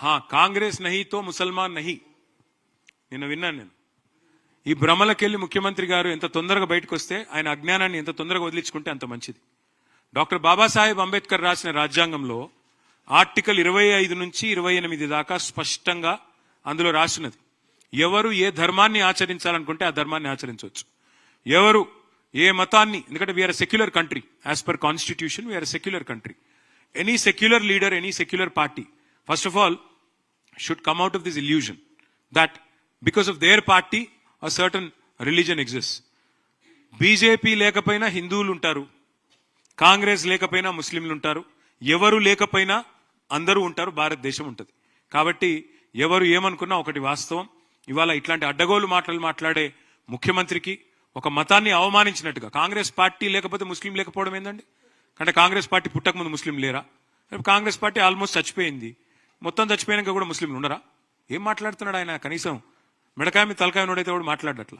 हाँ कांग्रेस नहीं तो ముసల్మాన్ नहीं నిన్న విన్నాను నేను ఈ భ్రమలకెళ్ళి ముఖ్యమంత్రి గారు ఎంత తొందరగా బయటకు వస్తే ఆయన అజ్ఞానాన్ని ఎంత తొందరగా వదిలించుకుంటే అంత మంచిది. డాక్టర్ బాబాసాహెబ్ అంబేద్కర్ రాసిన రాజ్యాంగంలో ఆర్టికల్ 25 నుంచి 28 దాకా స్పష్టంగా అందులో రాసినది ఎవరు ఏ ధర్మాన్ని ఆచరించాలనుకుంటే ఆ ధర్మాన్ని ఆచరించవచ్చు. ఎవరు ఏ మతాన్ని, ఎందుకంటే we are secular country as per constitution, we are secular country. Any secular leader, any secular party first of all should come out of this illusion that because of their party a certain religion exists. BJP లేకపోయినా హిందువులు ఉంటారు, కాంగ్రెస్ లేకపోయినా ముస్లింలు ఉంటారు, ఎవరు లేకపోయినా అందరూ ఉంటారు, భారతదేశం ఉంటుంది. కాబట్టి ఎవరు ఏమనుకున్నా ఒకటి వాస్తవం, ఇవాళ ఇట్లాంటి అడ్డగోలు మాటలు మాట్లాడే ముఖ్యమంత్రికి ఒక మతాన్ని అవమానించినట్టుగా, కాంగ్రెస్ పార్టీ లేకపోతే ముస్లిం లేకపోవడం ఏందండి? అంటే కాంగ్రెస్ పార్టీ పుట్టకముందు ముస్లిం లేరా? కాంగ్రెస్ పార్టీ ఆల్మోస్ట్ చచ్చిపోయింది, మొత్తం చచ్చిపోయాక కూడా ముస్లింలు ఉండరా? ఏం మాట్లాడుతున్నాడు ఆయన? కనీసం మెడకాయ మీద తలకాయ నోడైతే కూడా మాట్లాడట్లా.